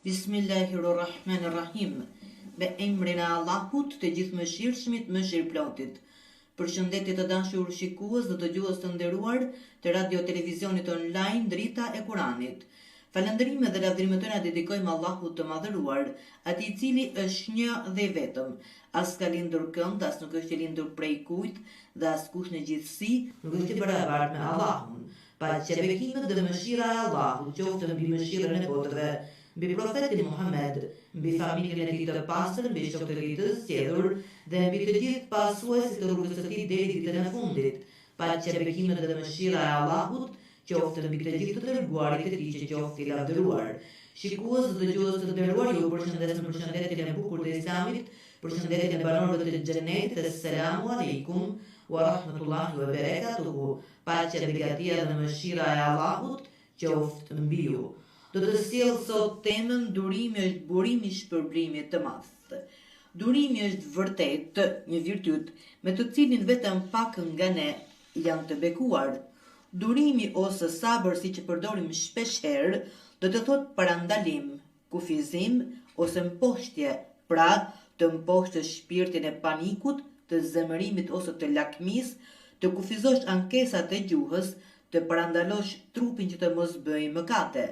Bismillahirrahmanirrahim. Me emrin e Allahut, të gjithë mëshirshmit, mëshirëplotit. Përshëndetje të dashur shikues dhe dëgjues të nderuar të radio televizionit online Drita e Kuranit. Falënderimet dhe lavdërimet tona dedikojmë Allahut të madhëruar, atij i cili është një dhe i vetëm. As ka lindur kënd, as nuk është i lindur prej kujt, dhe askush në gjithësi nuk është i barabartë me Allahun. Paqja, bekimet dhe mëshira e Allahut qoftë mbi mëshirën e botëve, mbi profetin Muhammed, mbi familjen e tij të pastër, mbi shokët e tij të sqedhur dhe mbi të gjithë pasuesit të rrugës së tij deri ditën e fundit. Paqja, bekimet dhe mëshira e Allahut qoftë mbi të gjithë të dërguarit e tij që qoftë i lavdëruar. Shikues dhe dëgjues të nderuar, ju përshëndes në përshëndetjen e bukur të Islamit, përshëndetjen e banorëve të xhenetit. Assalamu alaikum wa rahmatullahi wa barakatuhu. Paqja, begatia dhe mëshira e Allahut qoftë mbi ju. Do të sjell sot temën durimi është burimi i shpërblimit të madh. Durimi është vërtet një virtyt me të cilin vetëm pak nga ne janë të bekuar. Durimi ose sabër, siç e përdorim shpesh herë, do të thotë parandalim, kufizim ose mposhtje, pra të mposhtësh shpirtin e panikut, të zemërimit ose të lakmis, të kufizosh ankesat e gjuhës, të parandalosh trupin që të mos bëjë mëkate.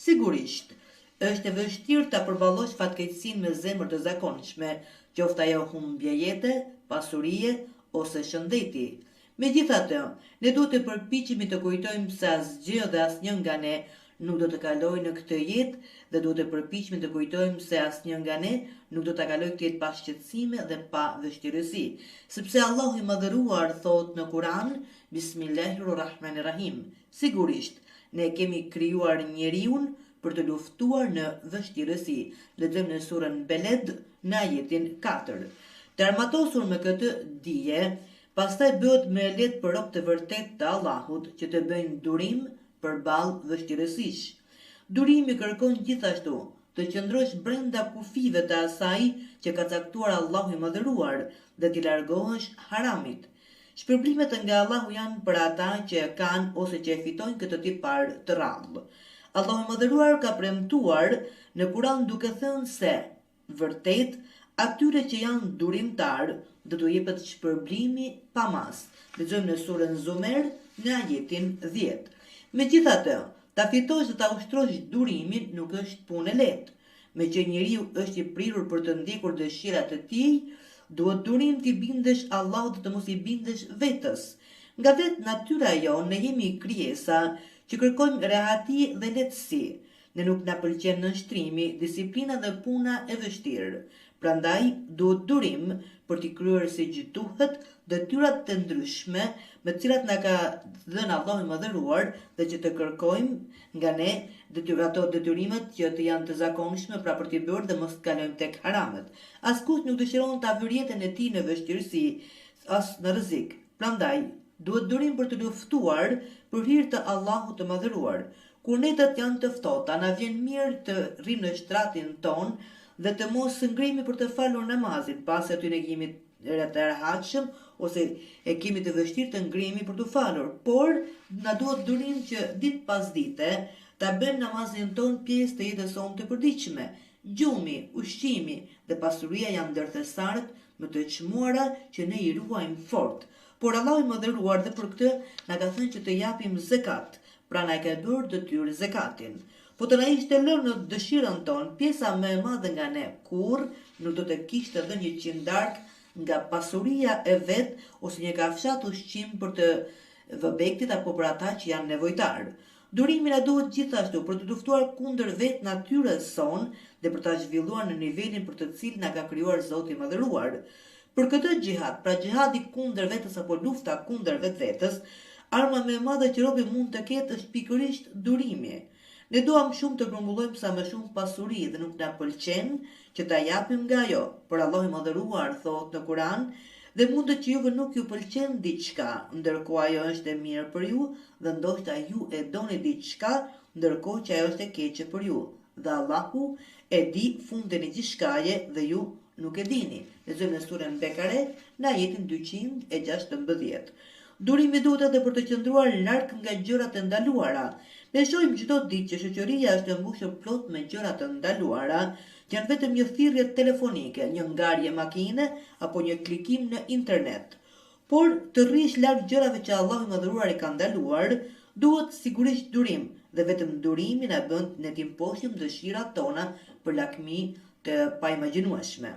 Sigurisht, është e vështirë ta përballosh fatkeqësinë me zemër të zakonshme, qoftë ajo humbje jete, pasurie ose shëndeti. Megjithatë, ne duhet të përpiqemi të kujtojmë se asgjë dhe asnjë nga ne nuk do të kalojë në këtë jetë dhe duhet të përpiqemi të kujtojmë se asnjë nga ne nuk do ta kalojë këtë jetë pa shqetësime dhe pa vështirësi, sepse Allahu i Madhëruar thotë në Kur'an, Bismillahirrahmanirrahim. Sigurisht, ne kemi krijuar njeriun për të luftuar në vështirësi. Lexojmë në surën Beled në ajetin 4. Të armatosur me këtë dije, pastaj bëhet më e lehtë për rob të vërtet të Allahut që të bëjnë durim përballë vështirësish. Durimi kërkon gjithashtu të qëndrosh brenda kufive të asaj që ka caktuar Allahu i Madhëruar dhe të largohesh haramit. Shpërblimet nga Allahu janë për ata që e kanë ose që e fitojnë këtë tipar të rrallë. Allahu i Madhëruar ka premtuar në Kur'an duke thënë se vërtet atyre që janë durimtar do t'u jepet shpërblimi pa mas. Lexojmë në surën Zumer në ajetin 10. Megjithatë, ta fitosh dhe ta ushtrosh durimin nuk është punë e lehtë. Me që njeriu është i prirur për të ndjekur dëshirat e tij, duhet durim t'i bindesh Allahut dhe të mos i bindesh vetës. Nga vetë natyra jonë ne jemi krijesa që kërkojmë rehati dhe lehtësi. Ne nuk na pëlqen nënshtrimi, disiplina dhe puna e vështirë. Prandaj duhet durim për t'i kryer siç duhet detyrat të ndryshme me të cilat na ka dhënë Allahu i Madhëruar dhe që të kërkojmë nga ne ato detyrimet që të janë të zakonshme, pra për t'i bërë dhe mos të kalojmë tek haramet. Askush nuk dëshiron ta vërë jetën e tij në vështirësi, as në rrezik. Prandaj duhet durim për të luftuar për hir të Allahut të Madhëruar. Kur netët janë të ftohta, na vjen mirë të rrimë në shtratin ton dhe të mos ngrihemi për të falur namazin, pasi aty ne jemi të rehatshëm ose e kemi të vështirë të ngrihemi për të falur, por na duhet durim që ditë pas dite ta bëjmë namazin ton pjesë të jetës sonë të përditshme. Gjumi, ushqimi dhe pasuria janë ndërthesarët më të çmuara që ne i ruajmë fort. Por Allahu i Madhëruar dhe për këtë na ka thënë që të japim zakat, pra na ka bërë detyrë zakatin. Po të na ishte lënë në dëshirën tonë, pjesa më e madhe nga ne kurrë nuk do të kishte dhënë një qindark nga pasuria e vet ose një kafshat ushqim për të vëbektit apo për ata që janë nevojtarë. Durimi na duhet gjithashtu për të luftuar kundër vetë natyrës sonë dhe për ta zhvilluar në nivelin për të cilin na ka krijuar Zoti i Madhëruar. Për këtë xhihad, pra xhihadi kundër vetes apo lufta kundër vetvetes, arma më e madhe që robi mund të ketë është pikërisht durimi. Ne duam shumë të grumbullojmë sa më shumë pasuri dhe nuk na pëlqen që ta japim nga ajo, por Allahu i Madhëruar thotë në Kur'an, dhe mundet që juve nuk ju pëlqen diçka, ndërkohë ajo është e mirë për ju, dhe ndoshta ju e doni diçka, ndërkohë që ajo është e keqe për ju. Dhe Allahu e di fundin e gjithçkaje dhe ju nuk e dini. Lexojmë në surën Bekare në ajetin 216. Durimi duhet edhe për të qëndruar larg nga gjërat e ndaluara. Ne shohim çdo ditë që shoqëria është e mbushur plot me gjëra të ndaluara, që janë vetëm një thirrje telefonike, një ngarje makine apo një klikim në internet. Por të rrish larg gjërave që Allahu i Madhëruar i ka ndaluar, duhet sigurisht durim, dhe vetëm durimi na bën ne të imposhim dëshirat tona për lakmi të paimagjinueshme.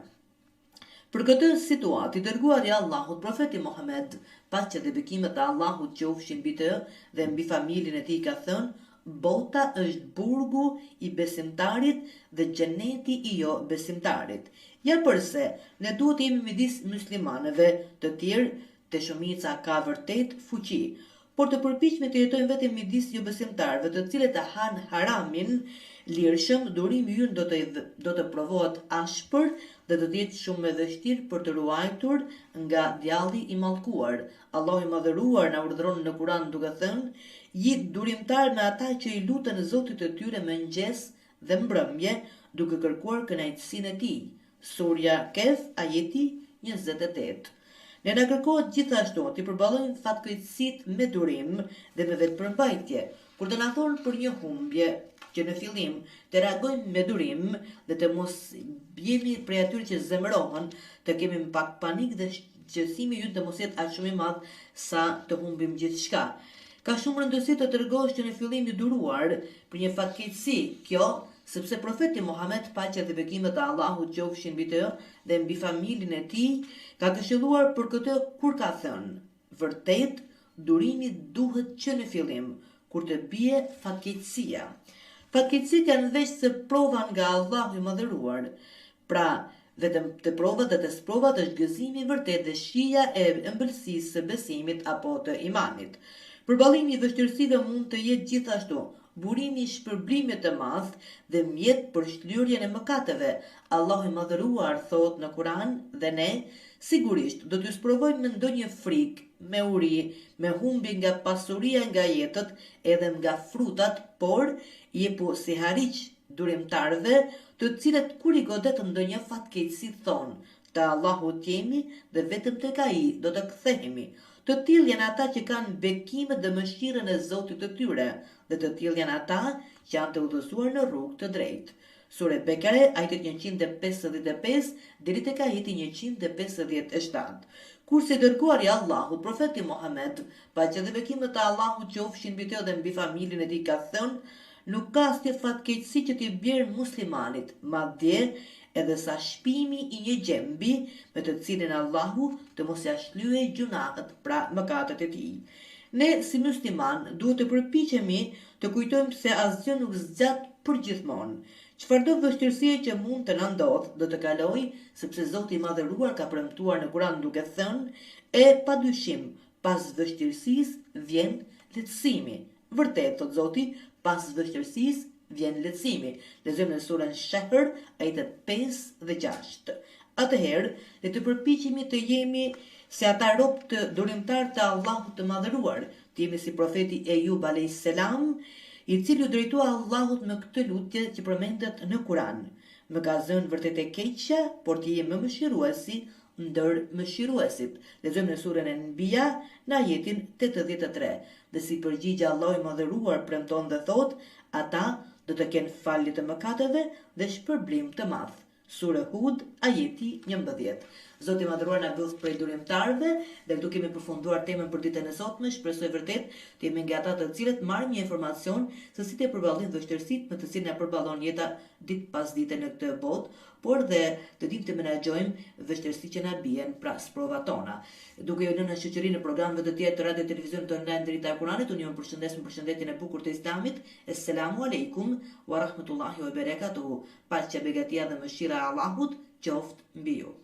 Për këtë situatë, i dërguari i Allahut, profeti Muhammed, paqja dhe bekimet e Allahut qofshin mbi të dhe mbi familjen e tij, ka thënë: bota është burgu i besimtarit dhe xheneti i jo besimtarit. Ja përse ne duhet të jemi midis muslimanëve, të tjerë te shumica ka vërtet fuqi, por të përpiqemi të jetojmë vetëm midis jo besimtarëve, të cilët e han haramin lirshëm, durimi ynë do të provohet ashpër dhe do të jetë shumë e vështirë për të ruajtur nga djalli i mallkuar. Allahu i Madhëruar na urdhëron në Kur'an duke thënë: "Jit durimtar me ata që i lutën Zotit të tyre mëngjes dhe mbrëmje, duke kërkuar kënaqësinë e tij." Surja Kehf, ajeti 28. Ne na kërkohet gjithashtu të përballojmë fatkeqësitë me durim dhe me vetëpërmbajtje. Kur të na thonë për një humbje, që në fillim të reagojmë me durim dhe të mos jemi prej atyre që zemërohen, të kemi pak panik dhe qësimi ju të mos jetë aq shumë i madh sa të humbim gjithçka. Ka shumë rëndësi të tregosh që në fillim i duruar për një fatkeqësi, kjo sepse profeti Muhammed, paqja dhe bekimet e Allahut qofshin mbi të dhe mbi familjen e tij, ka këshilluar për këtë kur ka thënë: vërtet, durimi duhet që në fillim, kur të bie fatkeqësia. Fatkeqësitë janë veç se prova nga Allahu i Madhëruar. Pra, vetëm të provat dhe të sprovat është gëzimi i vërtet dhe shija e ëmbëlsisë së besimit apo të imanit. Përballimi i vështirësive mund të jetë gjithashtu burimi i shpërblimit të madh dhe mjet për shlyerjen e mëkateve. Allahu i Madhëruar thot në Kur'an dhe ne sigurisht do t'ju sprovojmë me ndonjë frikë, me uri, me humbi nga pasuria, nga jetët, edhe nga frutat, por jepu si hariq durimtarëve, të cilët kur i godet ndonjë fatkeqësi thonë: te Allahu jemi dhe vetëm tek ai do të kthehemi. Të tillë janë ata që kanë bekimet dhe mëshirën e Zotit të tyre, dhe të tillë janë ata që janë të udhëzuar në rrugë të drejtë. Sure Bekare, ajeti 155 deri tek ajeti 157. Kurse dërguari i Allahut, profeti Muhammed, paqja dhe bekimet e Allahut qofshin mbi të dhe mbi familjen e tij, ka thënë: nuk ka asnjë fatkeqësi që t'i bjerë muslimanit, madje edhe sa shpimi i një gjembi me të cilin Allahu të mos ia shlyejë gjunahet, pra mëkatet e tij. Ne si musliman duhet të përpiqemi të kujtojmë se asgjë nuk zgjat përgjithmonë. Çfarëdo vështirësie që mund të na ndodh do të kalojë, sepse Zoti i Madhëruar ka premtuar në Kur'an duke thënë: e padyshim, pas vështirësisë vjen lehtësimi. Vërtet, thot Zoti, pas vështirësisë vjen lehtësimi. Lexojmë në surën Shahr, ajetet 5 dhe 6. Atëherë, le të përpiqemi të jemi si ata rob të durimtar të Allahut të Madhëruar, të jemi si profeti Ejub alayhis salam, i cili u drejtua Allahut me këtë lutje që përmendet në Kur'an: më ka zënë vërtet e keqja, por ti je më mëshiruesi ndër mëshiruesit. Lexojmë në surën Anbiya në ajetin 83. Dhe si përgjigje Allahu i Madhëruar premton dhe thot: ata do të kenë falje të mëkateve dhe shpërblim të madh. Sura Hud, ajeti 11. Zoti i Madhëruar na bëft prej durimtarëve dhe këtu kemi përfunduar temën për ditën e sotme. Shpresoj vërtet të jemi nga ata të cilët marrin një informacion se si të përballojnë vështirësitë me të cilën na përballon jeta ditë pas dite në këtë botë, por dhe të dimë të menaxhojmë vështirësitë që na bien pra sprovat tona. Duke ju lënë në shoqëri në programeve të tjera të radio televizionit online drita e Kuranit, unë ju përshëndes me përshëndetjen e bukur të Islamit. Assalamu alaikum wa rahmatullahi wa barakatuhu. Paqja, begatia dhe mëshira e Allahut qoftë mbi ju.